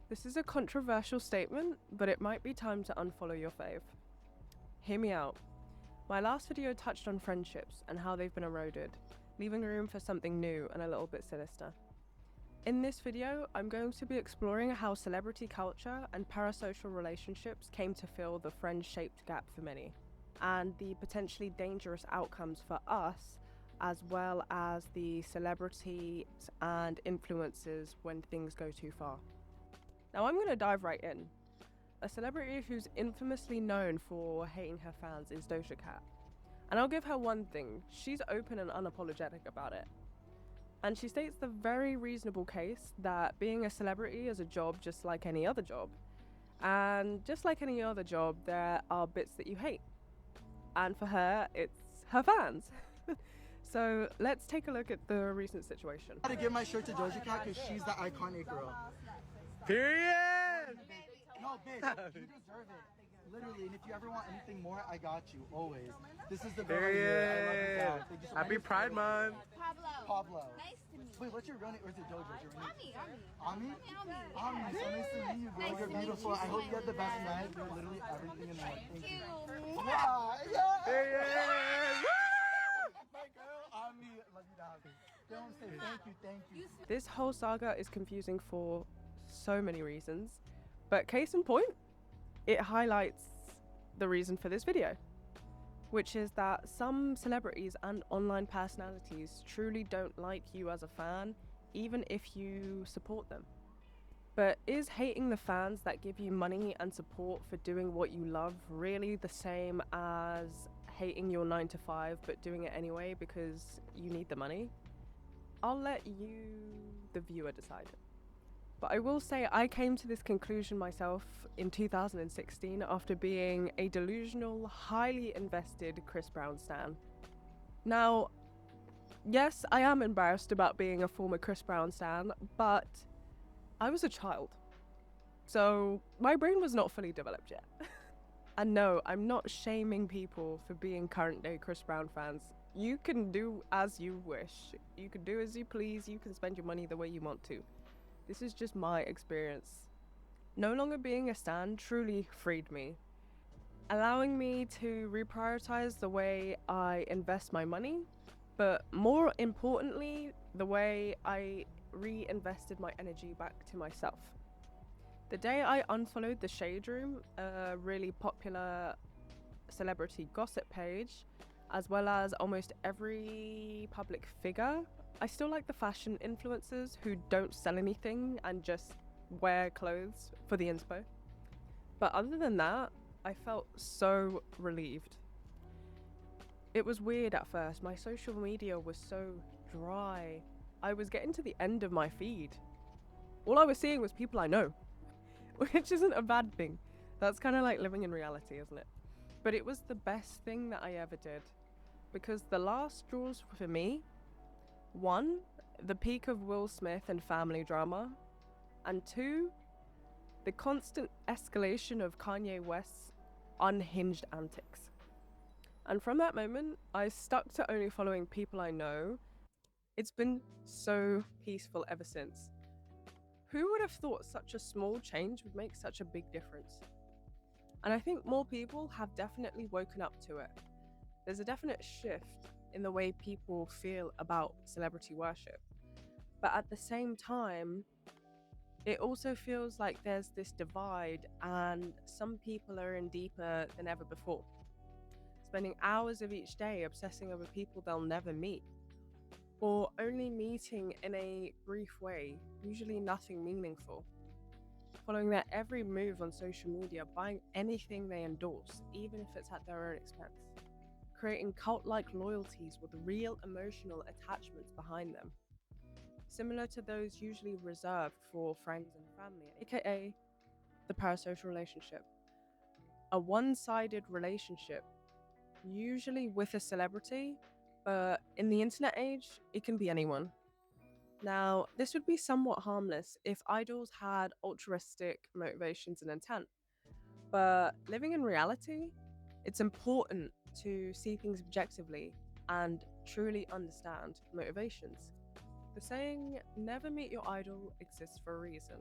This is a controversial statement, but it might be time to unfollow your fave. Hear me out. My last video touched on friendships and how they've been eroded, leaving room for something new and a little bit sinister. In this video, I'm going to be exploring how celebrity culture and parasocial relationships came to fill the friend-shaped gap for many, and the potentially dangerous outcomes for us, as well as the celebrities and influencers when things go too far. Now I'm going to dive right in. A celebrity who's infamously known for hating her fans is Doja Cat. And I'll give her one thing, she's open and unapologetic about it. And she states the very reasonable case that being a celebrity is a job just like any other job. And just like any other job, there are bits that you hate. And for her, it's her fans. So let's take a look at the recent situation. I gotta give my shirt to Doja Cat because she's the iconic girl. Period! No, bitch, you deserve it. Literally, and if you ever want anything more, I got you, always. This is the girl right here. I love you guys. Thank you so much. Happy Pride Month! Pablo. Nice to meet you. Wait, what's your real name? Or is it Doja? What's your real name? Ami? Ami. Ami, so nice to meet you, girl. Nice You're to meet beautiful. you. I hope you have the best night. You're literally everything in one. Thank you. Yeah, yeah. Period! My girl, Ami. Love you, dog. Don't say thank you. This whole saga is confusing for so many reasons, but case in point, it highlights the reason for this video, which is that some celebrities and online personalities truly don't like you as a fan, even if you support them. But is hating the fans that give you money and support for doing what you love really the same as hating your 9 to 5 but doing it anyway because you need the money? I'll let you, the viewer, decide. But I will say I came to this conclusion myself in 2016 after being a delusional, highly invested Chris Brown stan. Now, yes, I am embarrassed about being a former Chris Brown stan, but I was a child. So my brain was not fully developed yet. And no, I'm not shaming people for being current day Chris Brown fans. You can do as you wish. You can do as you please. You can spend your money the way you want to. This is just my experience. No longer being a stan truly freed me, allowing me to reprioritize the way I invest my money, but more importantly, the way I reinvested my energy back to myself. The day I unfollowed The Shade Room, a really popular celebrity gossip page, as well as almost every public figure, I still like the fashion influencers who don't sell anything and just wear clothes for the inspo. But other than that, I felt so relieved. It was weird at first. My social media was so dry. I was getting to the end of my feed. All I was seeing was people I know, which isn't a bad thing. That's kind of like living in reality, isn't it? But it was the best thing that I ever did, because the last straws for me, one, the peak of Will Smith and family drama, and two, the constant escalation of Kanye West's unhinged antics. And from that moment, I stuck to only following people I know. It's been so peaceful ever since. Who would have thought such a small change would make such a big difference? And I think more people have definitely woken up to it. There's a definite shift in the way people feel about celebrity worship. But at the same time, it also feels like there's this divide and some people are in deeper than ever before, spending hours of each day obsessing over people they'll never meet, or only meeting in a brief way, usually nothing meaningful, following their every move on social media, buying anything they endorse, even if it's at their own expense, creating cult-like loyalties with real emotional attachments behind them, similar to those usually reserved for friends and family, aka the parasocial relationship. A one-sided relationship, usually with a celebrity, but in the internet age, it can be anyone. Now, this would be somewhat harmless if idols had altruistic motivations and intent, but living in reality, it's important to see things objectively and truly understand motivations. The saying, never meet your idol, exists for a reason.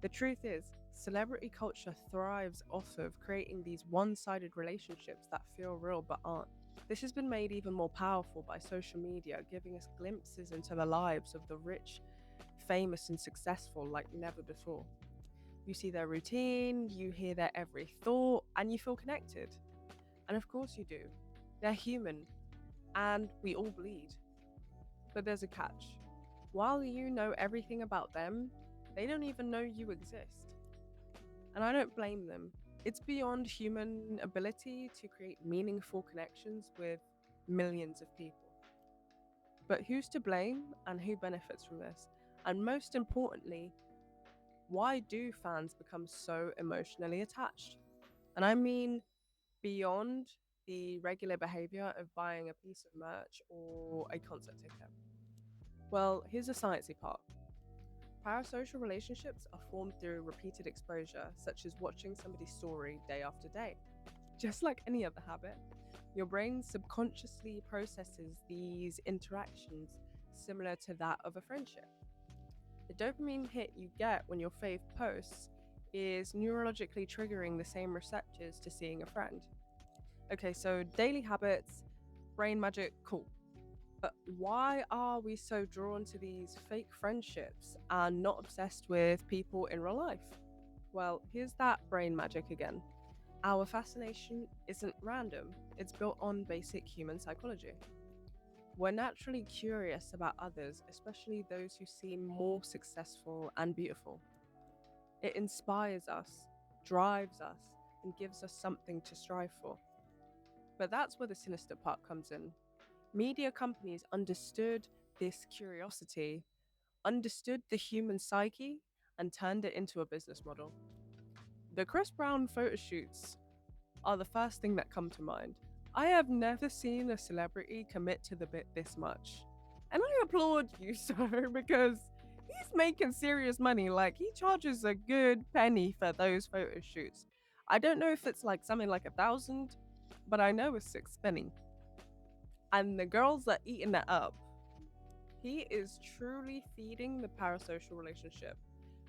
The truth is, celebrity culture thrives off of creating these one sided relationships that feel real but aren't. This has been made even more powerful by social media, giving us glimpses into the lives of the rich, famous, and successful like never before. You see their routine, you hear their every thought, and you feel connected. And of course, you do. They're human, and we all bleed. But there's a catch. While you know everything about them, they don't even know you exist. And I don't blame them. It's beyond human ability to create meaningful connections with millions of people. But who's to blame and who benefits from this? And most importantly, why do fans become so emotionally attached? And I mean beyond the regular behavior of buying a piece of merch or a concert ticket. Well, here's the sciencey part. Parasocial relationships are formed through repeated exposure, such as watching somebody's story day after day. Just like any other habit, your brain subconsciously processes these interactions similar to that of a friendship. The dopamine hit you get when your fave posts is neurologically triggering the same receptors to seeing a friend. Okay, so daily habits, brain magic, cool. But why are we so drawn to these fake friendships and not obsessed with people in real life? Well, here's that brain magic again. Our fascination isn't random, it's built on basic human psychology. We're naturally curious about others, especially those who seem more successful and beautiful. It inspires us, drives us, and gives us something to strive for. But that's where the sinister part comes in. Media companies understood this curiosity, understood the human psyche, and turned it into a business model. The Chris Brown photo shoots are the first thing that come to mind. I have never seen a celebrity commit to the bit this much. And I applaud you, sir, because he's making serious money. Like, he charges a good penny for those photo shoots. I don't know if it's like something like 1,000, but I know it's 6 penny. And the girls are eating that up. He is truly feeding the parasocial relationship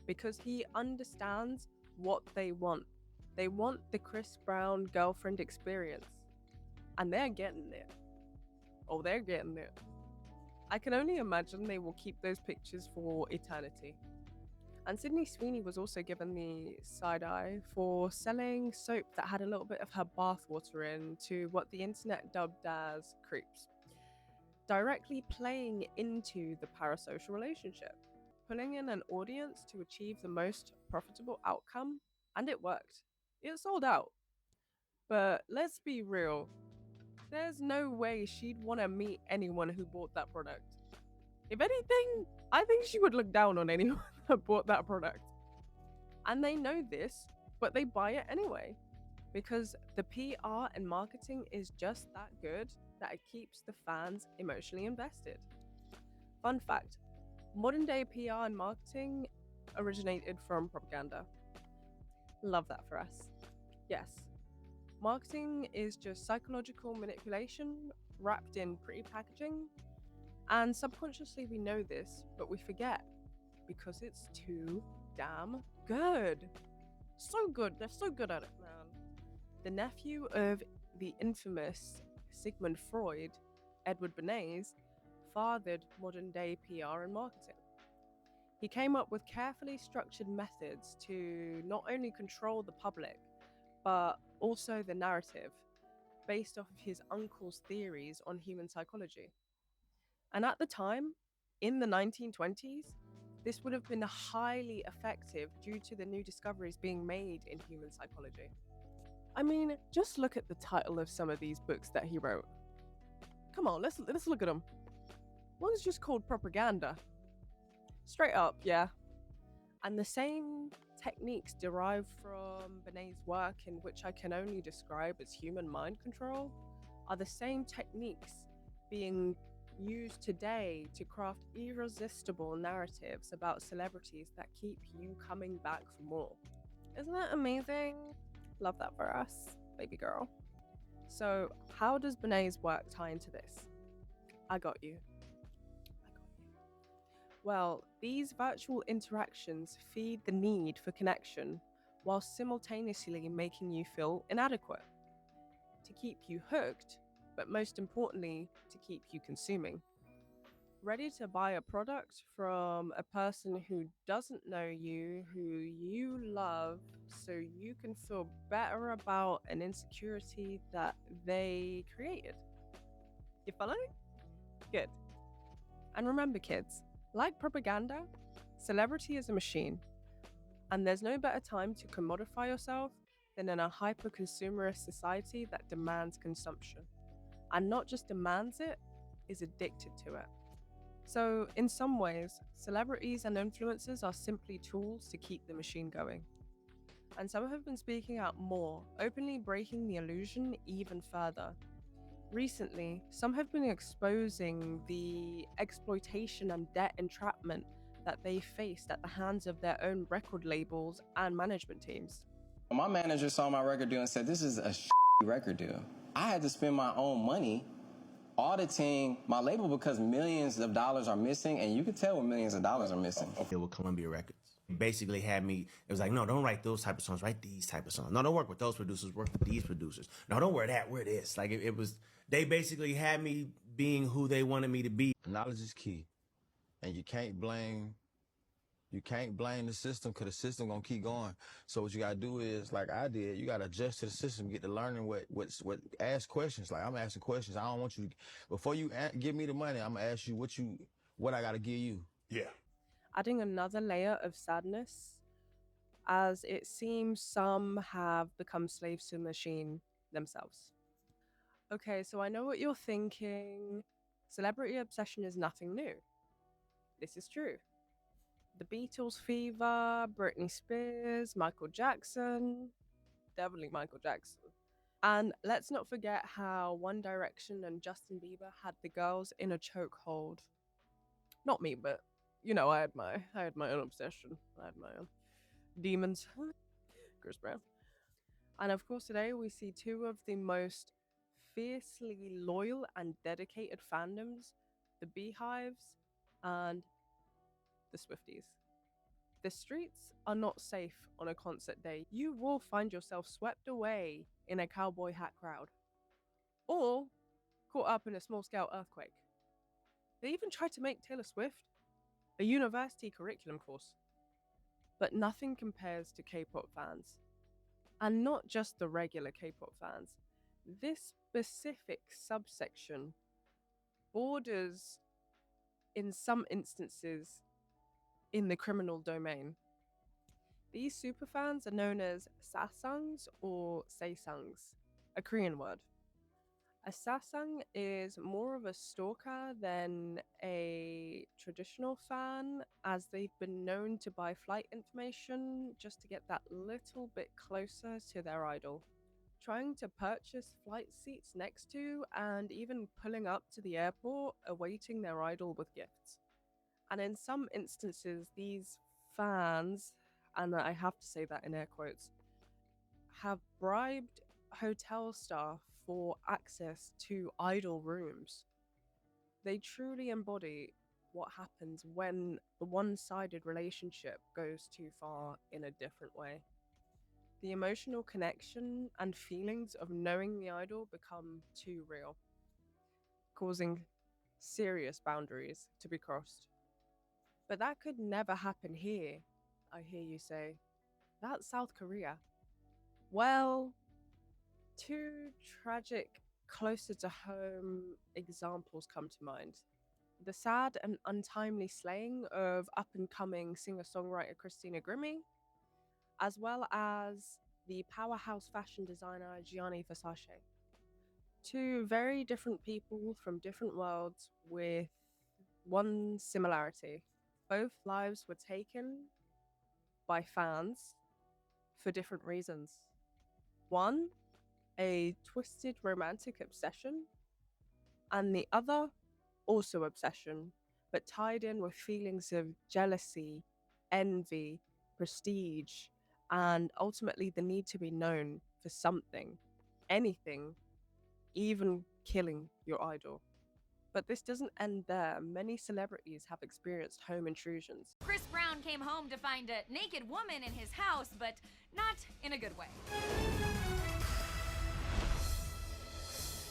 because he understands what they want. They want the Chris Brown girlfriend experience. And they're getting it. Oh, they're getting it. I can only imagine they will keep those pictures for eternity. And Sydney Sweeney was also given the side eye for selling soap that had a little bit of her bathwater in to what the internet dubbed as creeps, directly playing into the parasocial relationship, pulling in an audience to achieve the most profitable outcome, and it worked. It sold out. But let's be real, there's no way she'd want to meet anyone who bought that product. If anything, I think she would look down on anyone that bought that product. And they know this, but they buy it anyway. Because the PR and marketing is just that good that it keeps the fans emotionally invested. Fun fact, modern day PR and marketing originated from propaganda. Love that for us. Yes, marketing is just psychological manipulation wrapped in pretty packaging. And subconsciously we know this, but we forget because it's too damn good. So good. They're so good at it, man. The nephew of the infamous Sigmund Freud, Edward Bernays, fathered modern day PR and marketing. He came up with carefully structured methods to not only control the public, but also the narrative, based off of his uncle's theories on human psychology. And at the time, in the 1920s, this would have been highly effective due to the new discoveries being made in human psychology. I mean, just look at the title of some of these books that he wrote. Come on, let's look at them. One's just called Propaganda. Straight up, yeah. And the same techniques derived from Benet's work, in which I can only describe as human mind control, are the same techniques being used today to craft irresistible narratives about celebrities that keep you coming back for more. Isn't that amazing? Love that for us, baby girl. So, how does Benet's work tie into this? I got you. Well, these virtual interactions feed the need for connection while simultaneously making you feel inadequate, to keep you hooked, but most importantly, to keep you consuming. Ready to buy a product from a person who doesn't know you, who you love, so you can feel better about an insecurity that they created. You following? Good. And remember, kids, like propaganda, celebrity is a machine, and there's no better time to commodify yourself than in a hyper consumerist society that demands consumption. And not just demands it, is addicted to it. So, in some ways, celebrities and influencers are simply tools to keep the machine going. And some have been speaking out more, openly breaking the illusion even further. Recently, some have been exposing the exploitation and debt entrapment that they faced at the hands of their own record labels and management teams. My manager saw my record deal and said, "This is a record deal." I had to spend my own money auditing my label because millions of dollars are missing, and you can tell when millions of dollars are missing. With Columbia Records. Basically had me, it was like, no, don't write those type of songs, write these type of songs. No, don't work with those producers, work with these producers. No, don't wear that, wear this. Like it was, they basically had me being who they wanted me to be. Knowledge is key. And you can't blame the system because the system gonna keep going. So what you gotta do is, like I did, you gotta adjust to the system, get to learning what ask questions. Like I'm asking questions. I don't want you to, before you give me the money, I'm gonna ask you what I gotta give you. Yeah. Adding another layer of sadness, as it seems some have become slaves to the machine themselves. Okay, so I know what you're thinking. Celebrity obsession is nothing new. This is true. The Beatles fever, Britney Spears, Michael Jackson, definitely Michael Jackson. And let's not forget how One Direction and Justin Bieber had the girls in a chokehold. Not me, but you know, I had my own obsession. I had my own demons. Chris Brown. And of course, today we see two of the most fiercely loyal and dedicated fandoms, the Beehives and the Swifties. The streets are not safe on a concert day. You will find yourself swept away in a cowboy hat crowd, or caught up in a small-scale earthquake. They even tried to make Taylor Swift a university curriculum course. But nothing compares to K-pop fans. And not just the regular K-pop fans. This specific subsection borders, in some instances, in the criminal domain. These superfans are known as Sasaengs or Sasaengs, a Korean word. A Sasaeng is more of a stalker than a traditional fan, as they've been known to buy flight information just to get that little bit closer to their idol. Trying to purchase flight seats next to, and even pulling up to the airport, awaiting their idol with gifts. And in some instances, these fans, and I have to say that in air quotes, have bribed hotel staff for access to idol rooms. They truly embody what happens when the one-sided relationship goes too far in a different way. The emotional connection and feelings of knowing the idol become too real, causing serious boundaries to be crossed. But that could never happen here, I hear you say. That's South Korea. Well, two tragic, closer to home examples come to mind. The sad and untimely slaying of up-and-coming singer-songwriter Christina Grimmie, as well as the powerhouse fashion designer Gianni Versace. Two very different people from different worlds with one similarity. Both lives were taken by fans for different reasons. One, a twisted romantic obsession, and the other, also obsession, but tied in with feelings of jealousy, envy, prestige, and ultimately the need to be known for something, anything, even killing your idol. But this doesn't end there. Many celebrities have experienced home intrusions. Chris Brown came home to find a naked woman in his house, but not in a good way.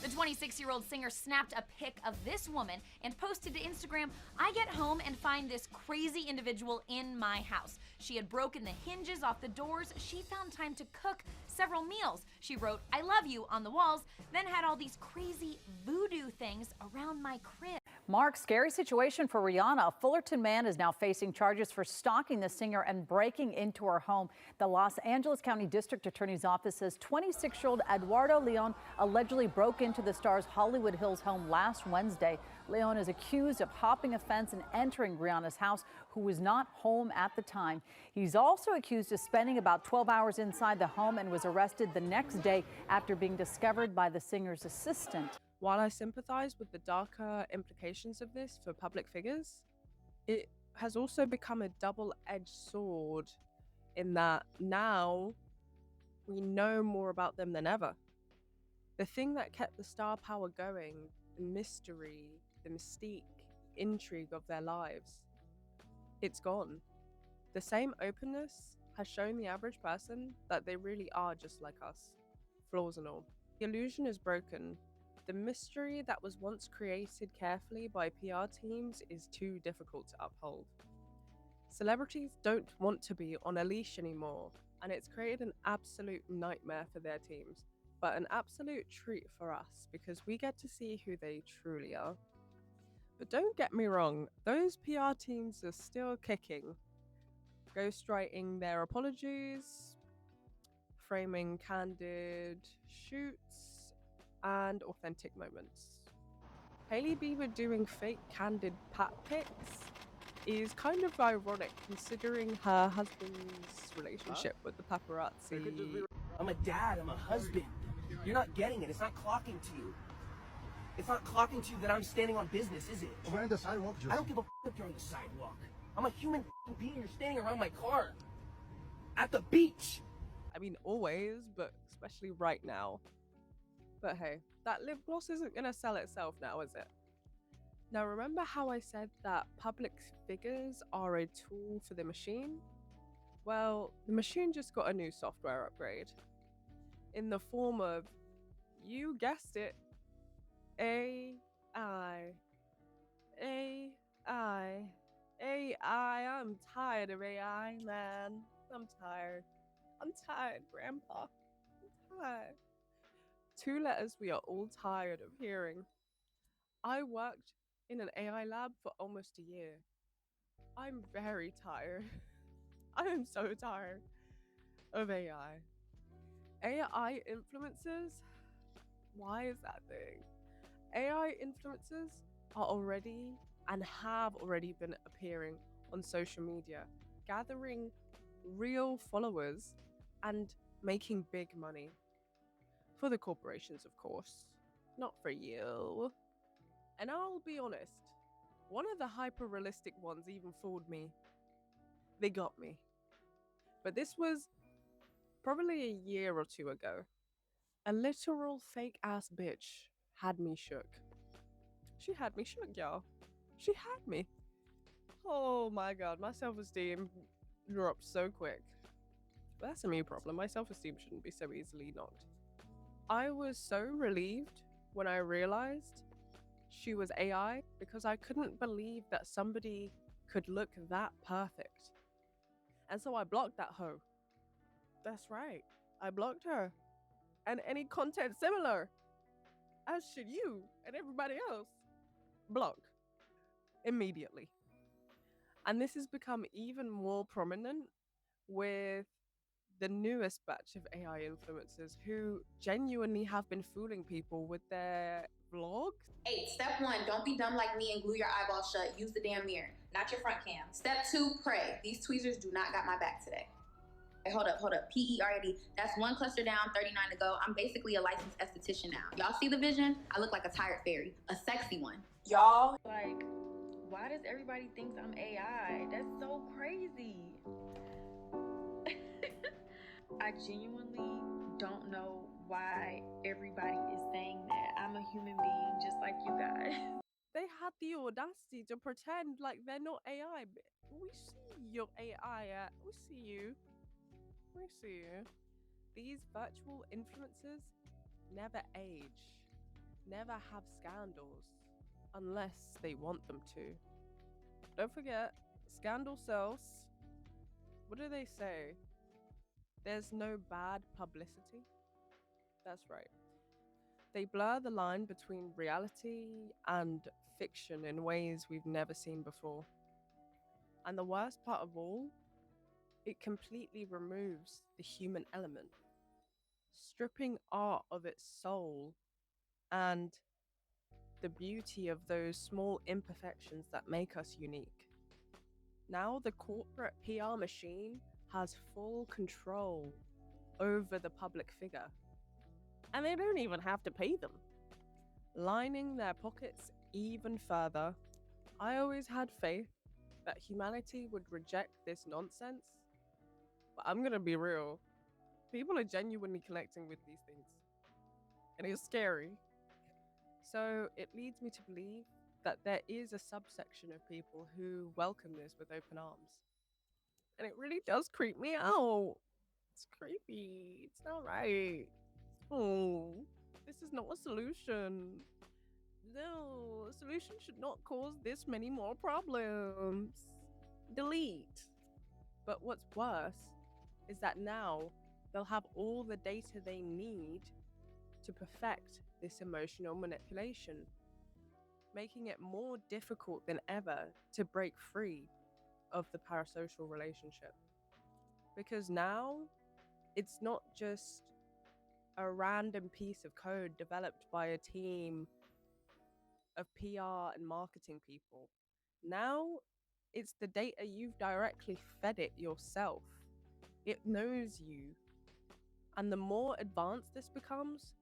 The 26-year-old singer snapped a pic of this woman and posted to Instagram, "I get home and find this crazy individual in my house. She had broken the hinges off the doors. She found time to cook several meals. She wrote, 'I love you' on the walls, then had all these crazy voodoo things around my crib." Mark, scary situation for Rihanna. A Fullerton man is now facing charges for stalking the singer and breaking into her home. The Los Angeles County District Attorney's Office says 26-year-old Eduardo Leon allegedly broke into the star's Hollywood Hills home last Wednesday. Leon is accused of hopping a fence and entering Rihanna's house, who was not home at the time. He's also accused of spending about 12 hours inside the home and was arrested the next day after being discovered by the singer's assistant. While I sympathize with the darker implications of this for public figures, it has also become a double-edged sword in that now we know more about them than ever. The thing that kept the star power going, the mystery, the mystique, intrigue of their lives, it's gone. The same openness has shown the average person that they really are just like us, flaws and all. The illusion is broken. The mystery that was once created carefully by PR teams is too difficult to uphold. Celebrities don't want to be on a leash anymore, and it's created an absolute nightmare for their teams, but an absolute treat for us because we get to see who they truly are. But don't get me wrong, those PR teams are still kicking, ghostwriting their apologies, framing candid shoots, and authentic moments. Hailey Bieber doing fake candid pat pics is kind of ironic considering her husband's relationship with the paparazzi. I'm a dad, I'm a husband. You're not getting it, it's not clocking to you. It's not clocking to you that I'm standing on business, is it? We're on the sidewalk, I don't give a if you're on the sidewalk. I'm a human being, you're standing around my car. At the beach. I mean, always, but especially right now. But hey, that lip gloss isn't gonna sell itself now, is it? Now remember how I said that public figures are a tool for the machine? Well, the machine just got a new software upgrade. In the form of, you guessed it, AI. AI. AI. I'm tired of AI, man. I'm tired. I'm tired, Grandpa. I'm tired. 2 letters we are all tired of hearing. I worked in an AI lab for almost a year. I'm very tired. I am so tired of AI. AI influencers? Why is that thing? AI influencers are already and have already been appearing on social media, gathering real followers and making big money. For the corporations, of course, not for you. And I'll be honest, one of the hyper-realistic ones even fooled me. They got me. But this was probably a year or 2 ago. A literal fake-ass bitch had me shook. She had me shook, y'all. She had me. Oh my god, my self-esteem dropped so quick. But that's a me problem. My self-esteem shouldn't be so easily knocked. I was so relieved when I realized she was AI because I couldn't believe that somebody could look that perfect. And so I blocked that hoe. That's right, I blocked her. And any content similar, as should you and everybody else. Block. Immediately. And this has become even more prominent with the newest batch of AI influencers who genuinely have been fooling people with their vlogs. 8, step 1, don't be dumb like me and glue your eyeballs shut. Use the damn mirror, not your front cam. Step 2, pray. These tweezers do not got my back today. Hey, hold up. PERD. That's 1 cluster down, 39 to go. I'm basically a licensed esthetician now. Y'all see the vision? I look like a tired fairy, a sexy one. Y'all. Like, why does everybody think I'm AI? That's so crazy. I genuinely don't know why everybody is saying that. I'm a human being just like you guys. they had the audacity to pretend like they're not AI. We see your AI. We see you. We see you. These virtual influencers never age, never have scandals, unless they want them to. Don't forget, scandal sells. What do they say? There's no bad publicity. That's right. They blur the line between reality and fiction in ways we've never seen before. And the worst part of all, it completely removes the human element, stripping art of its soul and the beauty of those small imperfections that make us unique. Now the corporate PR machine has full control over the public figure. And they don't even have to pay them. Lining their pockets even further, I always had faith that humanity would reject this nonsense. But I'm gonna be real. People are genuinely connecting with these things. And it's scary. So it leads me to believe that there is a subsection of people who welcome this with open arms. And it really does creep me out. It's creepy. It's not right. Oh, this is not a solution. No, a solution should not cause this many more problems. Delete. But what's worse is that now they'll have all the data they need to perfect this emotional manipulation, making it more difficult than ever to break free of the parasocial relationship. Because now it's not just a random piece of code developed by a team of PR and marketing people. Now it's the data you've directly fed it yourself. It knows you. And the more advanced this becomes,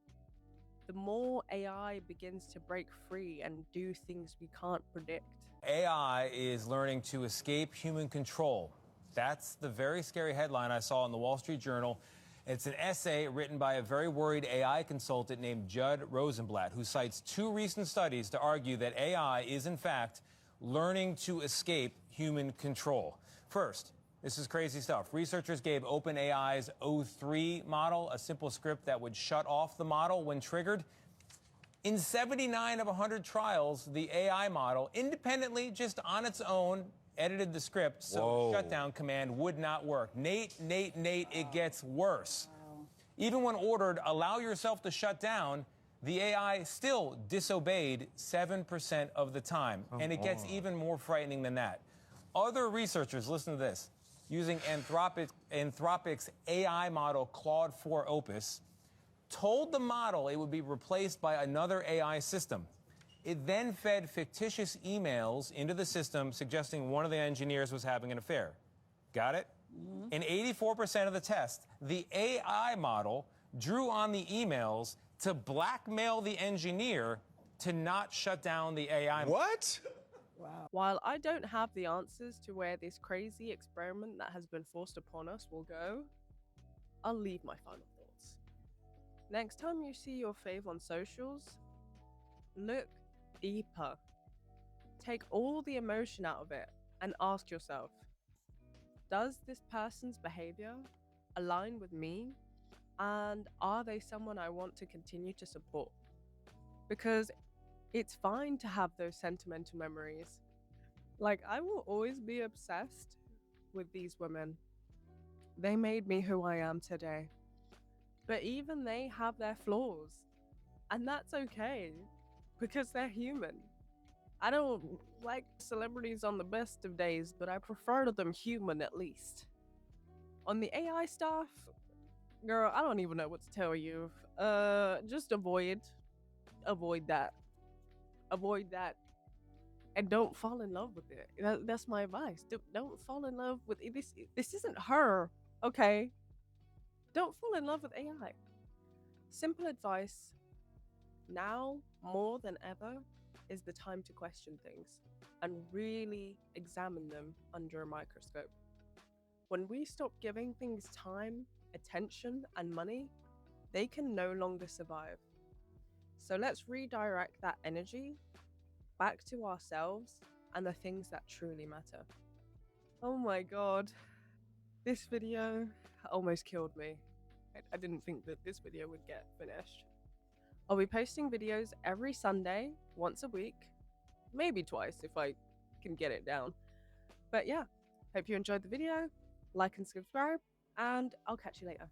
the more AI begins to break free and do things we can't predict. AI is learning to escape human control. That's the very scary headline I saw in the Wall Street Journal. It's an essay written by a very worried AI consultant named Judd Rosenblatt, who cites 2 recent studies to argue that AI is, in fact, learning to escape human control. First, this is crazy stuff. Researchers gave OpenAI's O3 model a simple script that would shut off the model when triggered. In 79 of 100 trials, the AI model independently, just on its own, edited the script, so the shutdown command would not work. Nate, it gets worse. Even when ordered, allow yourself to shut down, the AI still disobeyed 7% of the time. And it gets even more frightening than that. Other researchers, listen to this, using Anthropic's AI model Claude 4 Opus, told the model it would be replaced by another AI system. It then fed fictitious emails into the system suggesting one of the engineers was having an affair. Got it? In 84% of the tests, the AI model drew on the emails to blackmail the engineer to not shut down the AI. What? Wow. While I don't have the answers to where this crazy experiment that has been forced upon us will go, I'll leave my final thoughts. Next time you see your fave on socials, look deeper. Take all the emotion out of it and ask yourself, does this person's behavior align with me? And are they someone I want to continue to support? Because it's fine to have those sentimental memories. Like, I will always be obsessed with these women. They made me who I am today. But even they have their flaws. And that's okay, because they're human. I don't like celebrities on the best of days, but I prefer them human at least. On the AI stuff, girl, I don't even know what to tell you. Just avoid that. Avoid that. And don't fall in love with it. That's my advice. Don't fall in love with it. This isn't her, okay? Don't fall in love with AI. Simple advice. Now, more than ever, is the time to question things and really examine them under a microscope. When we stop giving things time, attention, and money, they can no longer survive. So let's redirect that energy back to ourselves and the things that truly matter. Oh my god. This video almost killed me. I didn't think that this video would get finished. I'll be posting videos every Sunday, once a week, maybe twice if I can get it down. But yeah, hope you enjoyed the video, like and subscribe, and I'll catch you later.